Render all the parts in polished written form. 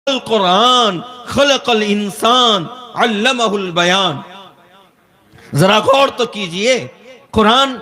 القرآن خلق الانسان علمہ البیان۔ ذرا غور تو کیجئے، قرآن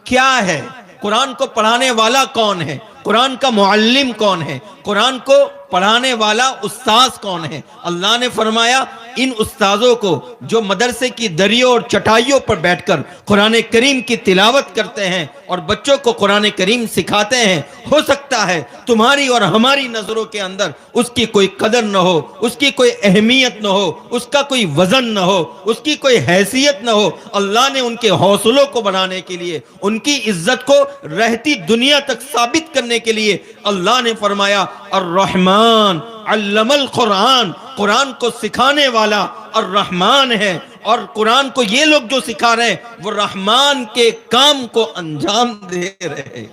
کیا ہے؟ قرآن کو پڑھانے والا کون ہے؟ قرآن کا معلم کون ہے؟ قرآن کو پڑھانے والا استاذ کون ہے؟ اللہ نے فرمایا ان استاذوں کو جو مدرسے کی دریوں اور چٹائیوں پر بیٹھ کر قرآن کریم کی تلاوت کرتے ہیں اور بچوں کو قرآن کریم سکھاتے ہیں، ہو سکتا ہے تمہاری اور ہماری نظروں کے اندر اس کی کوئی قدر نہ ہو، اس کی کوئی اہمیت نہ ہو، اس کا کوئی وزن نہ ہو، اس کی کوئی حیثیت نہ ہو۔ اللہ نے ان کے حوصلوں کو بڑھانے کے لیے، ان کی عزت کو رہتی دنیا تک ثابت کرنے کے لیے اللہ نے فرمایا الرحمن علم القرآن، قرآن کو سکھانے والا الرحمن ہے، اور قرآن کو یہ لوگ جو سکھا رہے ہیں وہ رحمان کے کام کو انجام دے رہے ہیں۔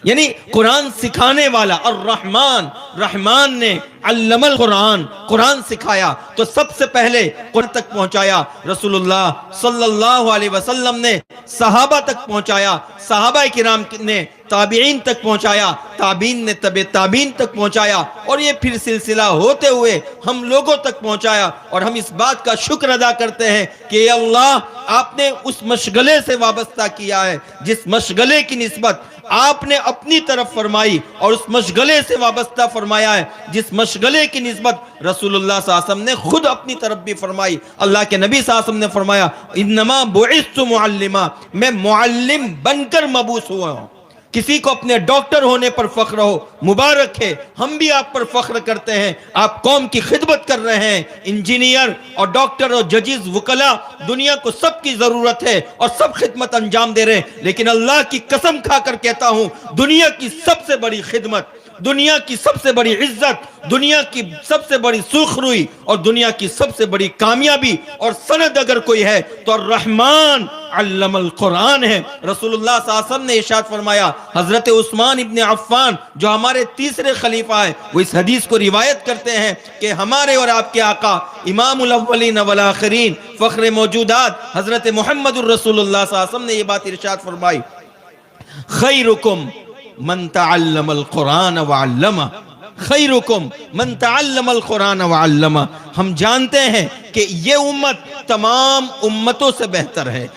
یعنی قرآن سکھانے والا الرحمن، رحمان نے علم القرآن، قرآن سکھایا تو سب سے پہلے قرآن تک پہنچایا رسول اللہ صلی اللہ علیہ وسلم نے، صحابہ تک پہنچایا، صحابہ کرام نے تابعین تک پہنچایا، تابعین نے تبع تابعین تک پہنچایا، اور یہ پھر سلسلہ ہوتے ہوئے ہم لوگوں تک پہنچایا۔ اور ہم اس بات کا شکر ادا کرتے ہیں کہ اے اللہ آپ نے اس مشغلے سے وابستہ کیا ہے جس مشغلے کی نسبت آپ نے اپنی طرف فرمائی، اور اس مشغلے سے وابستہ فرمایا ہے جس مشغلے کی نسبت رسول اللہ صلی اللہ علیہ وسلم نے خود اپنی طرف بھی فرمائی۔ اللہ کے نبی صلی اللہ علیہ وسلم نے فرمایا انما بعثت معلما، میں معلم بن کر مبعوث ہوا ہوں۔ کسی کو اپنے ڈاکٹر ہونے پر فخر ہو، مبارک ہے، ہم بھی آپ پر فخر کرتے ہیں، آپ قوم کی خدمت کر رہے ہیں۔ انجینئر اور ڈاکٹر اور ججز، وکلاء، دنیا کو سب کی ضرورت ہے اور سب خدمت انجام دے رہے ہیں، لیکن اللہ کی قسم کھا کر کہتا ہوں دنیا کی سب سے بڑی خدمت، دنیا کی سب سے بڑی عزت، دنیا کی سب سے بڑی سرخروئی اور دنیا کی سب سے بڑی کامیابی اور سند اگر کوئی ہے تو الرحمن علم القرآن ہے۔ رسول اللہ صلی اللہ علیہ وسلم نے ارشاد فرمایا، حضرت عثمان ابن عفان جو ہمارے تیسرے خلیفہ ہیں، وہ اس حدیث کو روایت کرتے ہیں کہ ہمارے اور آپ کے آقا امام الاولین والآخرین، فخر موجودات حضرت محمد الرسول اللہ صلی اللہ علیہ وسلم نے یہ بات ارشاد فرمائی، خیرکم من تعلم القرآن وعلمہ، خیرکم من تعلم القرآن وعلمہ۔ ہم جانتے ہیں کہ یہ امت تمام امتوں سے بہتر ہے۔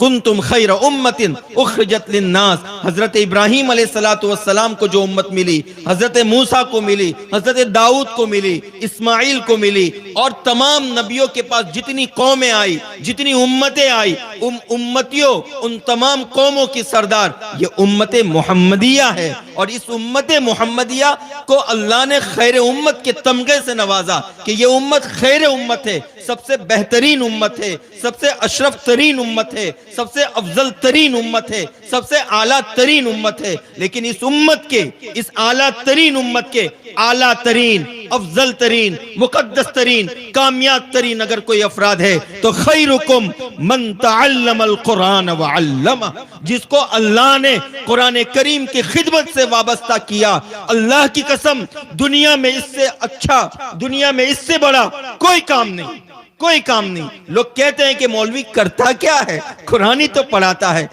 کنتم خیر امت اخرجت للناس، حضرت ابراہیم علیہ السلام کو جو امت ملی، حضرت موسیٰ کو ملی، حضرت داؤد کو ملی، اسماعیل کو ملی، اور تمام نبیوں کے پاس جتنی قومیں آئی، جتنی امتیں آئی، امتیوں، ان تمام قوموں کی سردار یہ امت محمدیہ ہے۔ اور اس امت محمدیہ کو اللہ نے خیر امت کے تمغے سے نوازا کہ یہ امت خیر امت ہے، سب سے بہترین امت ہے، سب سے اشرف ترین امت ہے، سب سے افضل ترین امت ہے، سب سے اعلیٰ ترین امت ہے۔ لیکن اس امت کے، اس اعلیٰ ترین امت کے اعلیٰ ترین، افضل ترین، مقدس ترین، کامیاب ترین اگر کوئی افراد ہے تو خیرکم من تعلم القرآن وعلمہ، جس کو اللہ نے قرآن کریم کی خدمت سے وابستہ کیا۔ اللہ کی قسم دنیا میں اس سے اچھا، دنیا میں اس سے بڑا کوئی کام نہیں، کوئی کام نہیں۔ لوگ کہتے ہیں کہ مولوی کرتا کیا ہے؟ قرآن ہی تو پڑھاتا ہے۔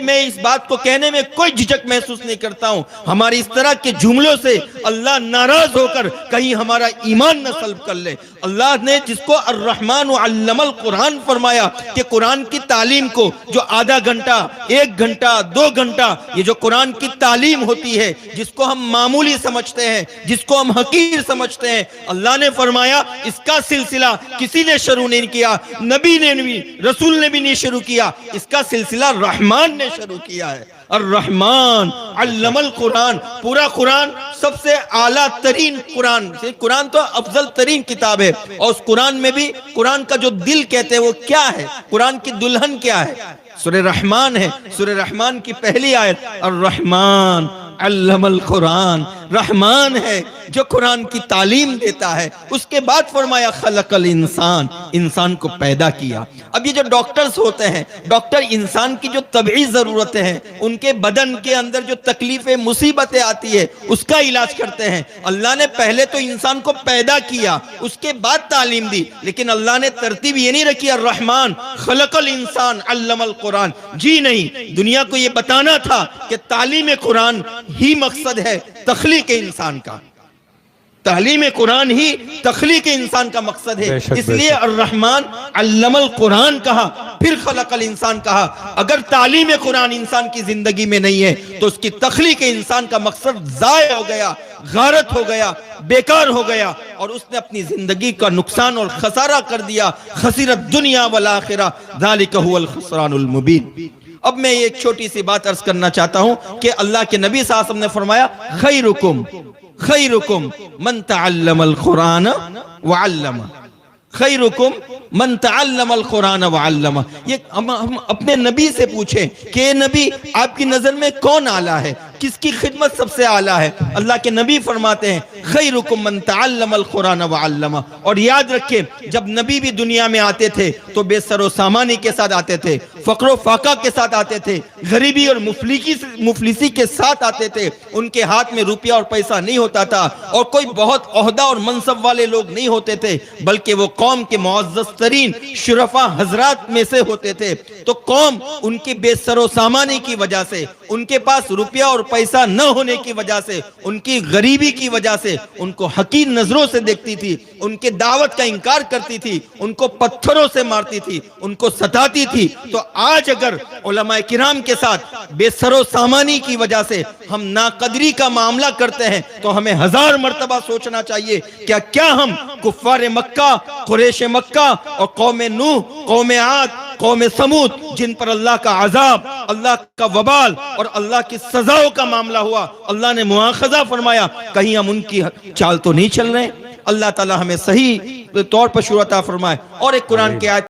میں اس بات کو کہنے میں کوئی جھجک محسوس نہیں کرتا ہوں۔ ہماری اس طرح کے جملوں سے اللہ ناراض ہو کر کہیں ہمارا ایمان نہ سلب کر لے۔ اللہ نے جس کو الرحمن علم القرآن فرمایا کہ قرآن کی تعلیم کو جو آدھا گھنٹہ، 1 گھنٹہ، 2 گھنٹہ، یہ جو قرآن کی تعلیم ہوتی ہے جس کو ہم معمولی سمجھتے ہیں، جس کو ہم حقیر سمجھتے ہیں، اللہ نے فرمایا اس کا سلسلہ کسی نے شروع نہیں کیا، نبی نے بھی، رسول نے بھی نہیں شروع کیا، اس کا سلسلہ رحمان نے شروع کیا ہے۔ الرحمن علم القرآن، پورا قرآن سب سے اعلیٰ ترین قرآن، قرآن تو افضل ترین کتاب ہے، اور اس قرآن میں بھی قرآن کا جو دل کہتے ہیں وہ کیا ہے، قرآن کی دلہن کیا ہے؟ سورہ رحمان ہے۔ سورہ رحمان کی پہلی آیت الرحمن علم القرآن، رحمان ہے جو قرآن کی تعلیم دیتا ہے۔ اس کے بعد فرمایا خلق الانسان، انسان کو پیدا کیا۔ اب یہ جو ڈاکٹرز ہوتے ہیں، ڈاکٹر انسان کی جو طبعی ضرورتیں ہیں، ان کے بدن کے اندر جو تکلیفیں، مصیبتیں آتی ہے، اس کا علاج کرتے ہیں۔ اللہ نے پہلے تو انسان کو پیدا کیا، اس کے بعد تعلیم دی، لیکن اللہ نے ترتیب یہ نہیں رکھی الرحمن خلق الانسان علم القرآن۔ جی نہیں، دنیا کو یہ بتانا تھا کہ تعلیم قرآن ہی مقصد ہے تخلیق انسان کا۔ تعلیم قرآن ہی تخلیق انسان کا مقصد ہے، اس لیے الرحمن علم القرآن کہا، پھر خلق الانسان کہا۔ اگر تعلیم قرآن انسان کی زندگی میں نہیں ہے تو اس کی تخلیق انسان کا مقصد ضائع ہو گیا، غارت ہو گیا، بیکار ہو گیا، اور اس نے اپنی زندگی کا نقصان اور خسارہ کر دیا۔ خسرت دنیا والآخرہ ذالک هو الخسران المبین۔ اب میں ایک چھوٹی سی بات عرض کرنا چاہتا ہوں کہ اللہ کے نبی صلی اللہ علیہ وسلم نے فرمایا خیرکم من تعلم القرآن وعلم، خیرکم من تعلم القرآن وعلم۔ یہ ہم اپنے نبی سے پوچھیں کہ نبی آپ کی نظر میں کون اعلیٰ ہے، کس کی خدمت سب سے اعلیٰ ہے؟ اللہ کے نبی فرماتے ہیں خیرکم من تعلم القرآن وعلم۔ اور یاد رکھیں جب نبی بھی دنیا میں آتے تھے تو بے سر و سامانی کے ساتھ آتے تھے، فقر و فاقہ کے ساتھ آتے تھے، غریبی اور مفلسی کے ساتھ آتے تھے۔ ان کے ہاتھ میں روپیہ اور پیسہ نہیں ہوتا تھا، اور کوئی بہت عہدہ اور منصب والے لوگ نہیں ہوتے تھے، بلکہ وہ قوم کے معزز ترین شرفا حضرات میں سے ہوتے تھے۔ تو قوم ان کی بے سر و سامانی کی وجہ سے، ان کے پاس روپیہ اور پیسہ نہ ہونے کی وجہ سے، ان کی غریبی کی وجہ سے ان کو حقیر نظروں سے دیکھتی تھی، ان کے دعوت کا انکار کرتی تھی، ان کو پتھروں سے مارتی تھی، ان کو ستاتی تھی۔ تو آج اگر علماء کرام کے ساتھ بے سر و سامانی کی وجہ سے ہم ناقدری کا معاملہ کرتے ہیں تو ہمیں 1000 مرتبہ سوچنا چاہیے کیا ہم کفار مکہ، قریش مکہ اور قوم نوح، قوم عاد، قوم سمود جن پر اللہ کا عذاب، اللہ کا وبال اور اللہ کی سزاؤں کا معاملہ ہوا، اللہ نے مواخذہ فرمایا، کہیں ہم ان کی چال تو نہیں چل رہے ہیں؟ اللہ تعالی ہمیں صحیح طور پر شروع عطا فرمائے۔ اور ایک قرآن کی آیت